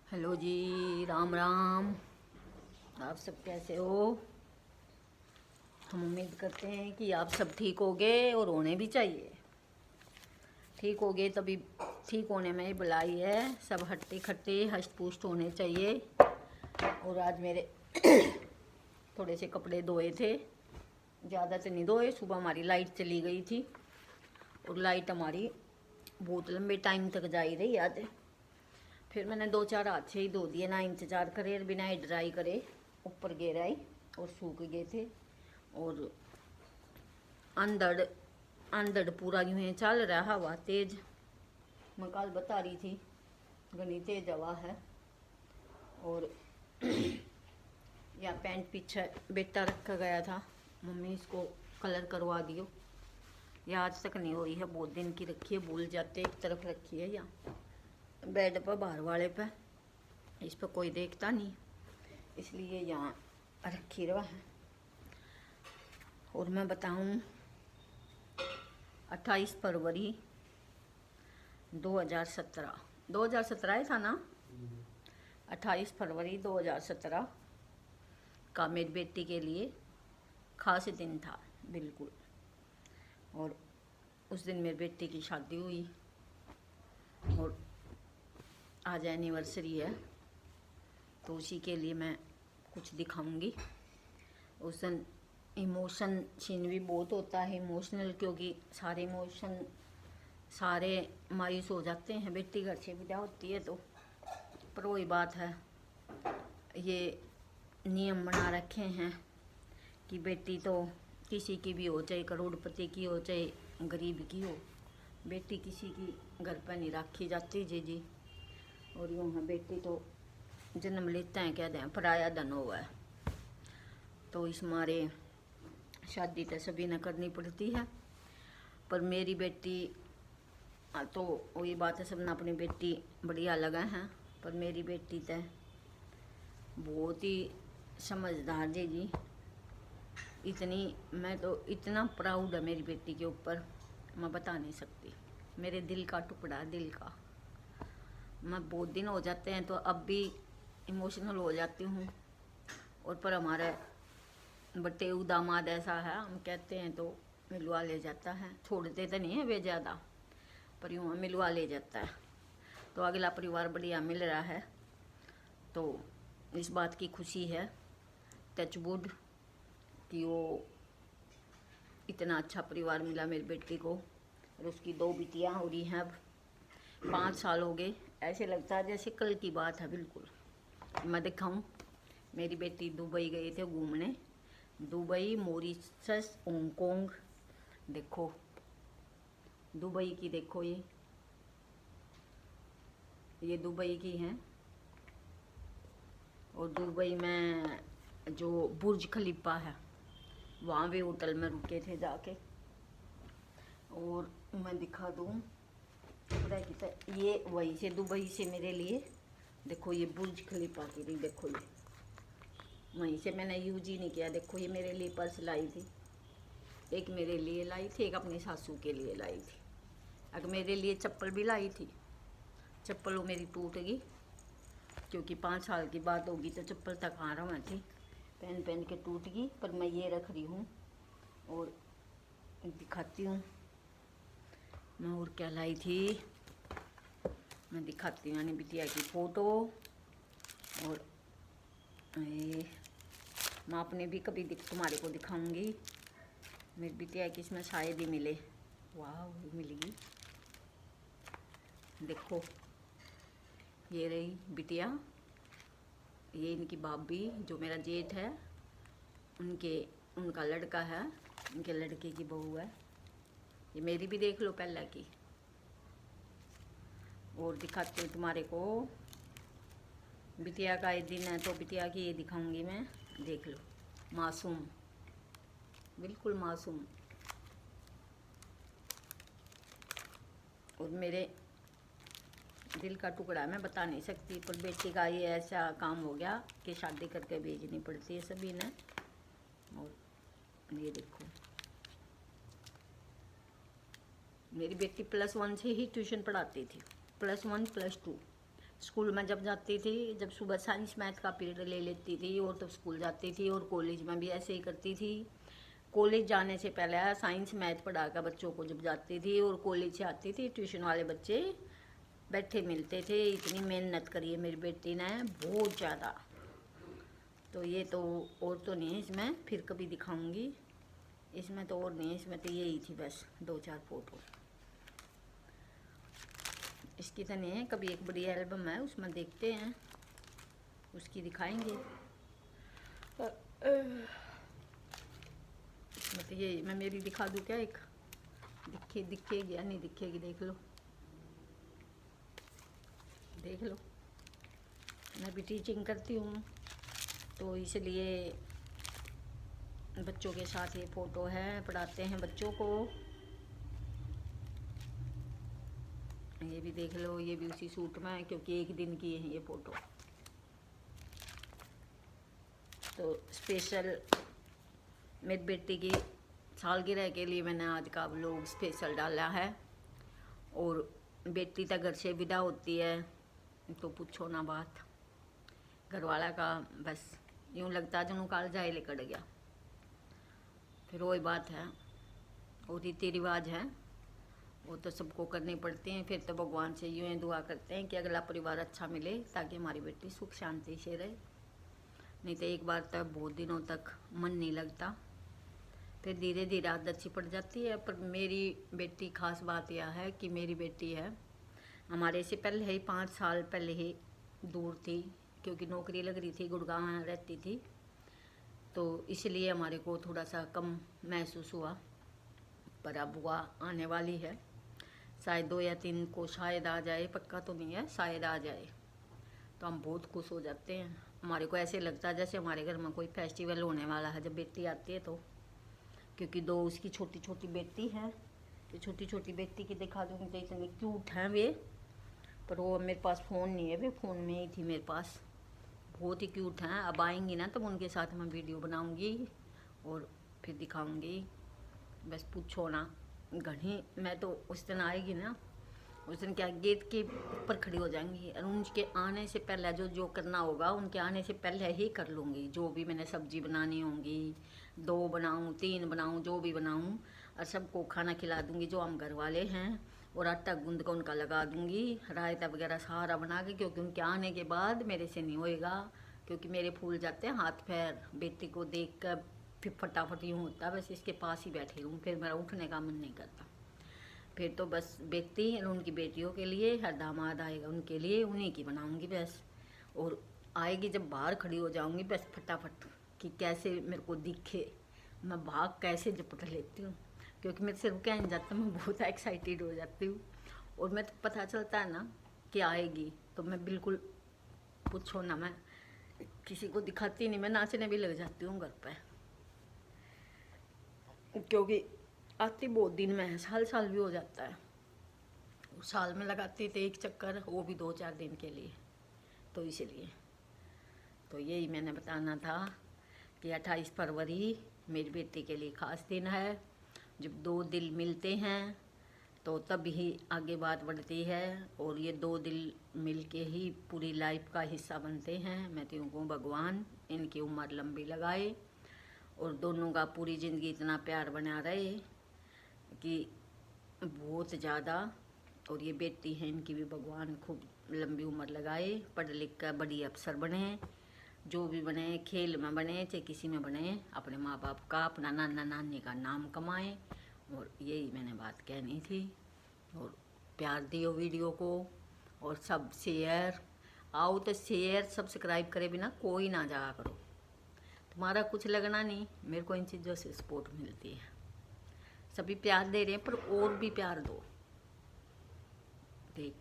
Hello जी, राम राम। आप सब कैसे हो? हम उम्मीद करते हैं कि आप सब ठीक होगे और होने भी चाहिए। ठीक होगे तभी, ठीक होने में ही भलाई है। सब हट्टे खट्टे हष्ट पुष्ट होने चाहिए। और आज मेरे थोड़े से कपड़े धोए थे, ज़्यादा तो नहीं धोए। सुबह हमारी लाइट चली गई थी और लाइट हमारी बहुत लंबे टाइम तक जा ही रही आज। फिर मैंने दो चार हाथ से ही धो दिए, ना इंतज़ार करे और बिना ही ड्राई करे। ऊपर गिर आई और सूख गए थे। और अंधड़ अंधड़ पूरा यूँ ही चल रहा, हवा तेज। मैं कल बता रही थी घनी तेज हवा है। और या पैंट पीछे बेटा रखा गया था, मम्मी इसको कलर करवा दियो। ये आज तक नहीं हुई है, बहुत दिन की रखी है, भूल जाते एक तरफ रखी है। या बेड पर बाहर वाले पे, इस पर कोई देखता नहीं, इसलिए यहाँ रखी रहा है। और मैं बताऊँ, 28 फरवरी 2017 ही था ना। 28 फरवरी 2017 का मेरी बेटी के लिए खास दिन था, बिल्कुल। और उस दिन मेरी बेटी की शादी हुई और आज एनिवर्सरी है, तो उसी के लिए मैं कुछ दिखाऊंगी। उस दिन इमोशन सीन भी बहुत होता है, इमोशनल, क्योंकि सारे इमोशन सारे मायूस हो जाते हैं बेटी घर से विदा होती है तो। पर वही बात है, ये नियम बना रखे हैं कि बेटी तो किसी की भी हो, चाहे करोड़पति की हो चाहे गरीब की हो, बेटी किसी की घर पर नहीं रखी जाती जी। और यूँ है, बेटी तो जन्म लेते हैं क्या दें, पराया धन हुआ है। तो इस मारे शादी तो सभी ने करनी पड़ती है। पर मेरी बेटी तो वही बात है, सबने अपनी बेटी बढ़िया लगा है। पर मेरी बेटी तो बहुत ही समझदार जी। इतनी, मैं तो इतना प्राउड है मेरी बेटी के ऊपर, मैं बता नहीं सकती। मेरे दिल का टुकड़ा, दिल का। मैं बहुत दिन हो जाते हैं तो अब भी इमोशनल हो जाती हूँ। और पर हमारे बटे दामाद ऐसा है, हम कहते हैं तो मिलवा ले जाता है। छोड़ते तो नहीं है वे ज़्यादा, पर यूँ मिलवा ले जाता है। तो अगला परिवार बढ़िया मिल रहा है, तो इस बात की खुशी है, टचवुड, कि वो इतना अच्छा परिवार मिला मेरी बेटी को। और उसकी दो बिटियाँ हो रही हैं अब। 5 साल हो गए, ऐसे लगता है जैसे कल की बात है बिल्कुल। मैं दिखाऊं, मेरी बेटी दुबई गए थे घूमने। Dubai, Mauritius, Hong Kong. देखो दुबई की, देखो ये दुबई की हैं। और दुबई में जो बुर्ज खलीफा है, वहाँ भी होटल में रुके थे जाके। और मैं दिखा दूँ, ये वहीं से दुबई से मेरे लिए, देखो ये बुर्ज खलीफा की रही, देखो ये वहीं से मैंने यूज ही नहीं किया। देखो ये मेरे लिए पर्स लाई थी, एक मेरे लिए लाई थी, एक अपनी सासू के लिए लाई थी। अगर मेरे लिए चप्पल भी लाई थी, चप्पल वो मेरी टूट गई, क्योंकि 5 साल की बात होगी तो चप्पल तक कहाँ रहा थी, पहन पहन के टूट गई। पर मैं ये रख रही हूँ और दिखाती हूँ मैं और क्या लाई थी। मैं दिखाती हूँ यानी बिटिया की फ़ोटो। और ये मैं अपने भी कभी तुम्हारे को दिखाऊंगी। मेरी बिटिया की इसमें शायद ही मिले, वाह मिलेगी। देखो ये रही बिटिया, ये इनकी भाभी, जो मेरा जेठ है, उनका लड़का है, उनके लड़के की बहू है। ये मेरी भी देख लो पहले की। और दिखाती हूँ तुम्हारे को, बिटिया का एक दिन है तो बिटिया की ये दिखाऊंगी मैं, देख लो। मासूम, बिल्कुल मासूम। और मेरे दिल का टुकड़ा, मैं बता नहीं सकती। पर बेटी का ये ऐसा काम हो गया कि शादी करके भेजनी पड़ती है सभी ने। और ये देखो, मेरी बेटी +1 से ही ट्यूशन पढ़ाती थी, +1 +2 स्कूल में जब जाती थी, जब सुबह साइंस मैथ का पीरियड ले लेती थी और तब स्कूल जाती थी, और कॉलेज में भी ऐसे ही करती थी। कॉलेज जाने से पहले साइंस मैथ पढ़ा कर बच्चों को जब जाती थी, और कॉलेज से आती थी, ट्यूशन वाले बच्चे बैठे मिलते थे। इतनी मेहनत करी है मेरी बेटी ने, बहुत ज़्यादा। तो ये तो और तो नहीं है इसमें, फिर कभी दिखाऊंगी। इसमें तो और नहीं है, इसमें तो यही थी बस 2-4 फोटो। इसकी तो नहीं है, कभी एक बड़ी एल्बम है उसमें देखते हैं, उसकी दिखाएंगे। इसमें तो ये मैं मेरी दिखा दूँ क्या? एक दिखेगी या नहीं दिखेगी, देख लो देख लो। मैं भी टीचिंग करती हूँ, तो इसलिए बच्चों के साथ ये फ़ोटो है, पढ़ाते हैं बच्चों को। ये भी देख लो, ये भी उसी सूट में है, क्योंकि एक दिन की है ये फ़ोटो। तो स्पेशल मेरी बेटी की सालगिरह के लिए मैंने आज का व्लॉग स्पेशल डाला है। और बेटी तो घर से विदा होती है तो पूछो ना बात, घरवाला का बस यूँ लगता है जनु काल जाए लेकर गया। फिर वही बात है, वो रीति रिवाज है, वो तो सबको करनी पड़ती हैं। फिर तो भगवान से यूँ ही दुआ करते हैं कि अगला परिवार अच्छा मिले, ताकि हमारी बेटी सुख शांति से रहे। नहीं तो एक बार तक बहुत दिनों तक मन नहीं लगता, फिर धीरे धीरे आदत सी पड़ जाती है। पर मेरी बेटी खास बात यह है कि मेरी बेटी है हमारे से पहले ही 5 साल पहले ही दूर थी, क्योंकि नौकरी लग रही थी, गुड़गांव में रहती थी, तो इसलिए हमारे को थोड़ा सा कम महसूस हुआ। पर अब हुआ आने वाली है, शायद 2 या 3 को शायद आ जाए, पक्का तो नहीं है, शायद आ जाए तो हम बहुत खुश हो जाते हैं। हमारे को ऐसे लगता है जैसे हमारे घर में कोई फेस्टिवल होने वाला है जब बेटी आती है तो। क्योंकि 2 उसकी छोटी छोटी बेटी है, तो छोटी छोटी बेटी की दिखा दूँगी तो इतनी क्यूट हैं वे। पर वो मेरे पास फ़ोन नहीं है, वे फ़ोन में ही थी मेरे पास। बहुत ही क्यूट हैं, अब आएंगी ना तब उनके साथ मैं वीडियो बनाऊंगी और फिर दिखाऊंगी। बस पूछो ना, घनी मैं तो उस दिन आएगी ना, उस दिन क्या गेट के ऊपर खड़ी हो जाएंगी, और उनके आने से पहले जो जो करना होगा उनके आने से पहले ही कर लूँगी। जो भी मैंने सब्जी बनानी होंगी, 2 बनाऊँ 3 बनाऊँ, जो भी बनाऊँ, और सबको खाना खिला दूँगी जो हम घर वाले हैं। और आटा गूंद कर उनका लगा दूँगी, रायता वगैरह सारा बना के, क्योंकि उनके आने के बाद मेरे से नहीं होएगा, क्योंकि मेरे फूल जाते हैं हाथ पैर। बेटी को देख कर फिर फटाफट यूँ होता है बस इसके पास ही बैठी रहूँ, फिर मेरा उठने का मन नहीं करता। फिर तो बस बेटी और उनकी बेटियों के लिए, हर दामाद आएगा उनके लिए, उन्हीं की बनाऊँगी बस। और आएगी जब बाहर खड़ी हो जाऊँगी बस फटाफट कि कैसे मेरे को दिखे, मैं भाग कैसे झपट लेती हूँ, क्योंकि मेरे से रुका नहीं जाता, मैं बहुत एक्साइटेड हो जाती हूँ। और मैं तो पता चलता है ना कि आएगी तो मैं बिल्कुल पूछो ना, मैं किसी को दिखाती नहीं, मैं नाचने भी लग जाती हूँ घर पे, क्योंकि आती बहुत दिन में है, साल भी हो जाता है। साल में लगाती थे 1 चक्कर, वो भी 2-4 दिन के लिए, तो इसलिए तो यही मैंने बताना था कि 28 फरवरी मेरी बेटी के लिए ख़ास दिन है। जब 2 दिल मिलते हैं तो तब ही आगे बात बढ़ती है, और ये 2 दिल मिलके ही पूरी लाइफ का हिस्सा बनते हैं। मैं तो यूँ कहूँ भगवान इनकी उम्र लंबी लगाए और दोनों का पूरी ज़िंदगी इतना प्यार बना रहे कि बहुत ज़्यादा। और ये बेटी है इनकी भी भगवान खूब लंबी उम्र लगाए, पढ़ लिख कर बड़ी अफसर बने, जो भी बने, खेल में बने चाहे किसी में बने, अपने माँ बाप का, अपना नाना नानी का नाम कमाएं। और यही मैंने बात कहनी थी। और प्यार दियो वीडियो को, और सब शेयर, आओ तो शेयर सब्सक्राइब करे बिना कोई ना जाया करो, तुम्हारा कुछ लगना नहीं, मेरे को इन चीज़ों से सपोर्ट मिलती है। सभी प्यार दे रहे हैं पर और भी प्यार दो। ठीक।